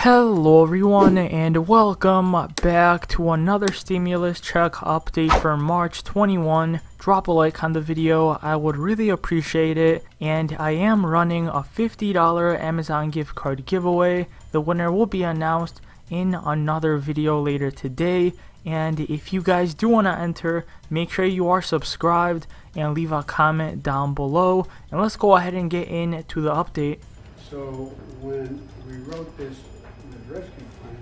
Hello everyone and welcome back to another stimulus check update for March 21. Drop a like on the video, I would really appreciate it. And I am running a $50 Amazon gift card giveaway. The winner will be announced in another video later today. And if you guys do want to enter, make sure you are subscribed and leave a comment down below. And let's go ahead and get into the update. So when we wrote this rescue plan,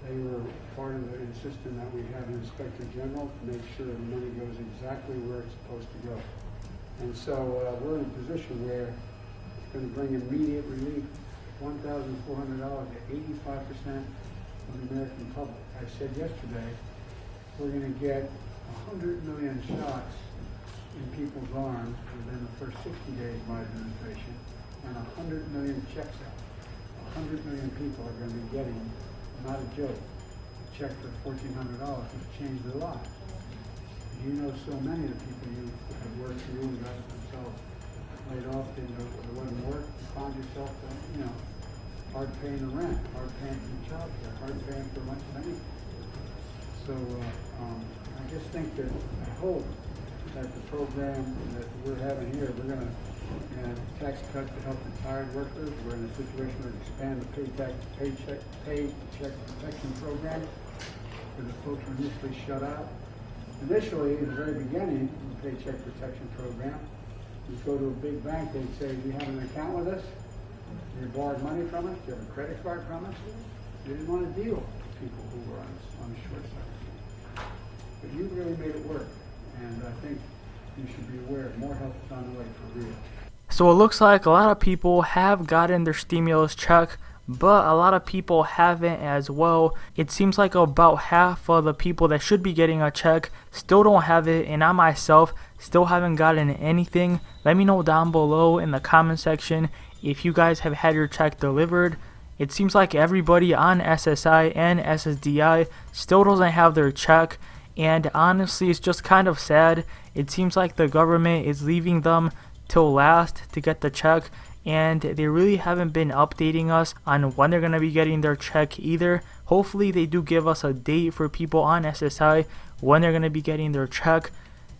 they were part of the insisting that we have an inspector general to make sure the money goes exactly where it's supposed to go. And so we're in a position where it's going to bring immediate relief, $1,400 to 85% of the American public. I said yesterday, we're going to get 100 million shots in people's arms within the first 60 days of my administration, and 100 million checks out. 100 million people are going to be getting, not a joke, a check for $1,400, which changed their lives. You know, so many of the people you have worked for you and got themselves laid off, didn't know it wasn't work, you found yourself, hard paying the rent, hard paying for child care, hard paying for much of anything. So I just think that, I hope that the program that we're having here, we're going to tax cut to help retired workers. We're in a situation where we expand the paycheck protection program for the folks who initially shut out. Initially, in the very beginning of the paycheck protection program, you'd go to a big bank, they'd say, do you have an account with us? Do you borrowed money from us? Do you have a credit card from us? They didn't want to deal with people who were on the short side. But you really made it work, and I think you should be aware more help is on the way for real. So it looks like a lot of people have gotten their stimulus check, but a lot of people haven't as well. It seems like about half of the people that should be getting a check still don't have it, and I myself still haven't gotten anything. Let me know down below in the comment section if you guys have had your check delivered. It seems like everybody on SSI and SSDI still doesn't have their check, and honestly it's just kind of sad. It seems like the government is leaving them till last to get the check, and they really haven't been updating us on when they're going to be getting their check either. Hopefully they do give us a date for people on SSI when they're going to be getting their check.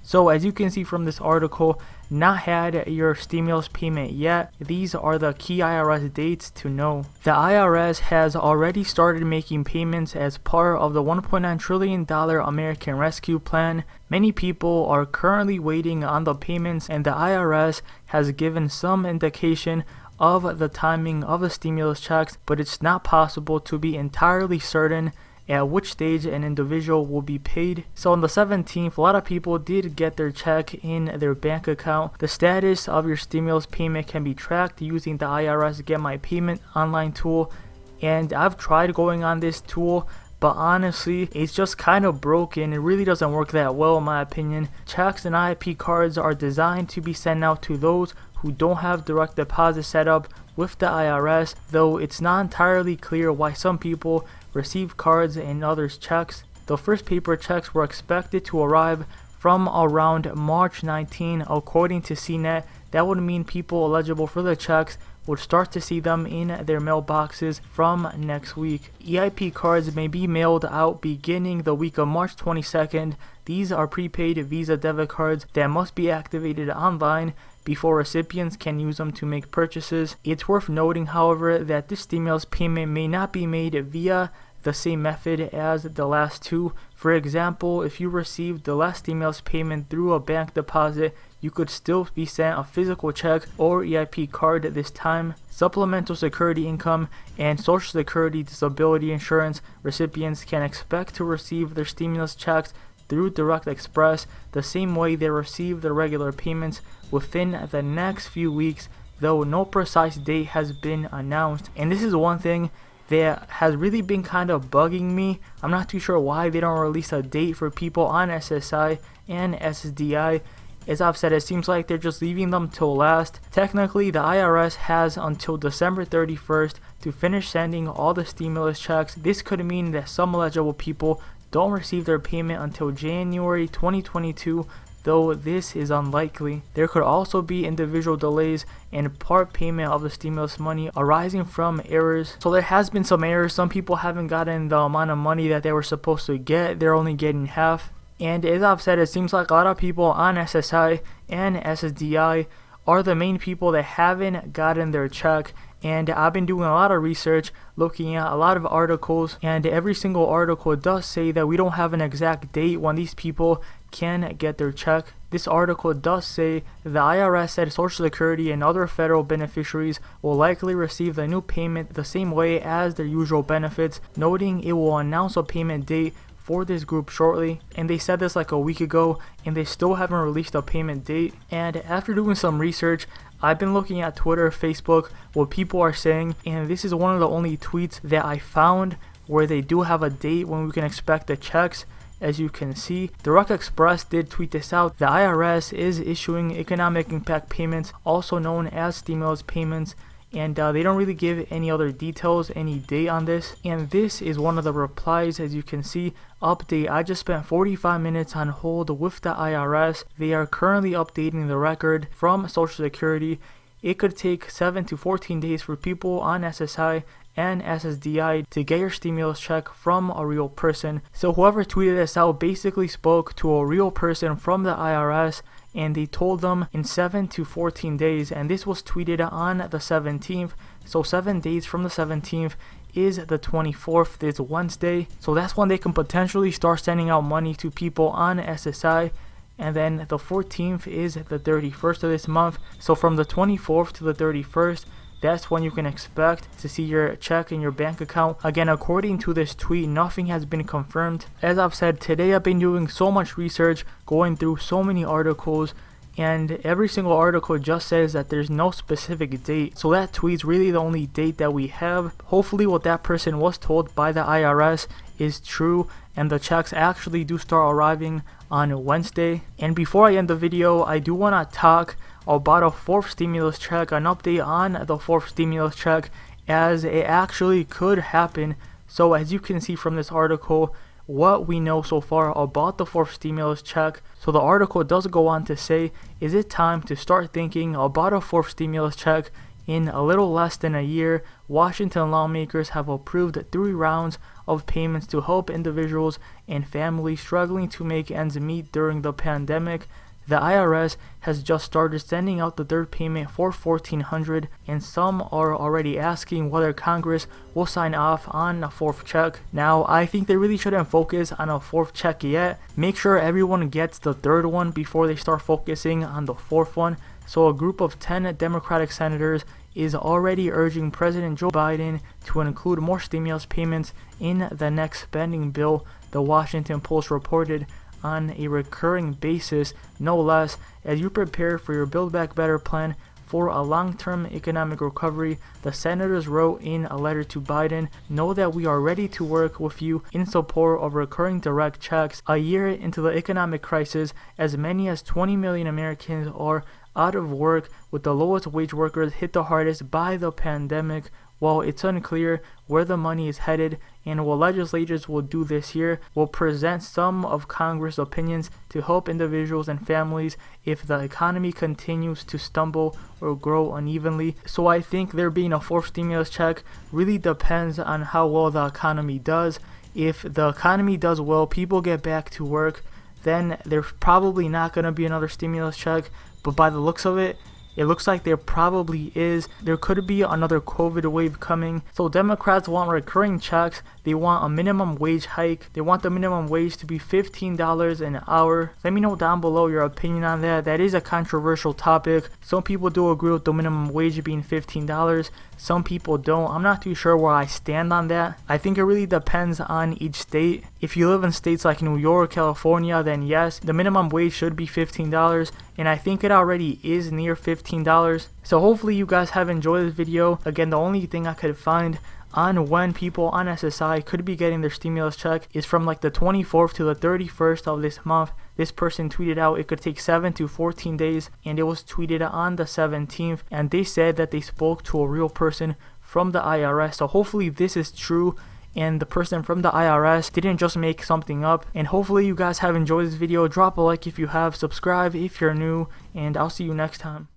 So as you can see from this article, not had your stimulus payment yet. These are the key IRS dates to know. The IRS has already started making payments as part of the $1.9 trillion American Rescue Plan. Many people are currently waiting on the payments, and the IRS has given some indication of the timing of the stimulus checks, but it's not possible to be entirely certain at which stage an individual will be paid. So on the 17th, a lot of people did get their check in their bank account. The status of your stimulus payment can be tracked using the IRS Get My Payment online tool, and I've tried going on this tool, but honestly it's just kind of broken. It really doesn't work that well in my opinion. Checks and IP cards are designed to be sent out to those who don't have direct deposit set up with the IRS, though it's not entirely clear why some people receive cards and others checks. The first paper checks were expected to arrive from around March 19 according to CNET. That would mean people eligible for the checks would start to see them in their mailboxes from next week. EIP cards may be mailed out beginning the week of March 22nd. These are prepaid Visa debit cards that must be activated online before recipients can use them to make purchases. It's worth noting, however, that this stimulus payment may not be made via the same method as the last two. For example, if you received the last stimulus payment through a bank deposit, you could still be sent a physical check or EIP card this time. Supplemental security income and Social Security disability insurance recipients can expect to receive their stimulus checks through Direct Express the same way they receive their regular payments within the next few weeks, though no precise date has been announced. And this is one thing that has really been kind of bugging me. I'm not too sure why they don't release a date for people on SSI and SSDI. As I've said, it seems like they're just leaving them till last. Technically, the IRS has until December 31st to finish sending all the stimulus checks. This could mean that some eligible people don't receive their payment until January 2022, though this is unlikely. There could also be individual delays in part payment of the stimulus money arising from errors. So there has been some errors. Some people haven't gotten the amount of money that they were supposed to get. They're only getting half. And as I've said, it seems like a lot of people on SSI and SSDI are the main people that haven't gotten their check. And I've been doing a lot of research, looking at a lot of articles, and every single article does say that we don't have an exact date when these people can get their check. This article does say the IRS said Social Security and other federal beneficiaries will likely receive the new payment the same way as their usual benefits, noting it will announce a payment date for this group shortly. And they said this like a week ago, and they still haven't released a payment date. And after doing some research, I've been looking at Twitter, Facebook, what people are saying, and this is one of the only tweets that I found where they do have a date when we can expect the checks. As you can see, Direct Express did tweet this out. The IRS is issuing economic impact payments, also known as stimulus payments, and they don't really give any other details, any date on this. And this is one of the replies. As you can see, update: I just spent 45 minutes on hold with the IRS. They are currently updating the record from Social Security. It could take 7 to 14 days for people on SSI and SSDI to get your stimulus check from a real person. So whoever tweeted this out basically spoke to a real person from the IRS, and they told them in 7 to 14 days, and this was tweeted on the 17th. So 7 days from the 17th is the 24th, this Wednesday. So that's when they can potentially start sending out money to people on SSI. And then the 14th is the 31st of this month. So from the 24th to the 31st, that's when you can expect to see your check in your bank account. Again, according to this tweet, nothing has been confirmed. As I've said, today I've been doing so much research, going through so many articles, and every single article just says that there's no specific date. So that tweet's really the only date that we have. Hopefully what that person was told by the IRS is true, and the checks actually do start arriving on Wednesday. And before I end the video, I do want to talk about a fourth stimulus check, an update on the fourth stimulus check, as it actually could happen. So as you can see from this article, what we know so far about the fourth stimulus check. So the article does go on to say, is it time to start thinking about a fourth stimulus check? In a little less than a year, Washington lawmakers have approved 3 rounds of payments to help individuals and families struggling to make ends meet during the pandemic. The IRS has just started sending out the third payment for $1,400, and some are already asking whether Congress will sign off on a fourth check. Now, I think they really shouldn't focus on a fourth check yet. Make sure everyone gets the third one before they start focusing on the fourth one. So a group of 10 Democratic senators is already urging President Joe Biden to include more stimulus payments in the next spending bill, the Washington Post reported, on a recurring basis, no less, as you prepare for your Build Back Better plan for a long-term economic recovery. The senators wrote in a letter to Biden, know that we are ready to work with you in support of recurring direct checks. A year into the economic crisis, as many as 20 million Americans are out of work, with the lowest wage workers hit the hardest by the pandemic. While it's unclear where the money is headed and what legislators will do this year, we'll present some of Congress' opinions to help individuals and families if the economy continues to stumble or grow unevenly. So I think there being a fourth stimulus check really depends on how well the economy does. If the economy does well, people get back to work, then there's probably not going to be another stimulus check. But by the looks of it, it looks like there probably is. There could be another COVID wave coming. So Democrats want recurring checks. They want a minimum wage hike. They want the minimum wage to be $15 an hour. Let me know down below your opinion on that. That is a controversial topic. Some people do agree with the minimum wage being $15. Some people don't. I'm not too sure where I stand on that. I think it really depends on each state. If you live in states like New York, California, then yes, the minimum wage should be $15. And I think it already is near $15. So hopefully you guys have enjoyed this video. Again, the only thing I could find on when people on SSI could be getting their stimulus check is from like the 24th to the 31st of this month. This person tweeted out it could take 7 to 14 days, and it was tweeted on the 17th, and they said that they spoke to a real person from the IRS. So hopefully this is true. and the person from the IRS didn't just make something up. And hopefully you guys have enjoyed this video. Drop a like if you have, subscribe if you're new, and I'll see you next time.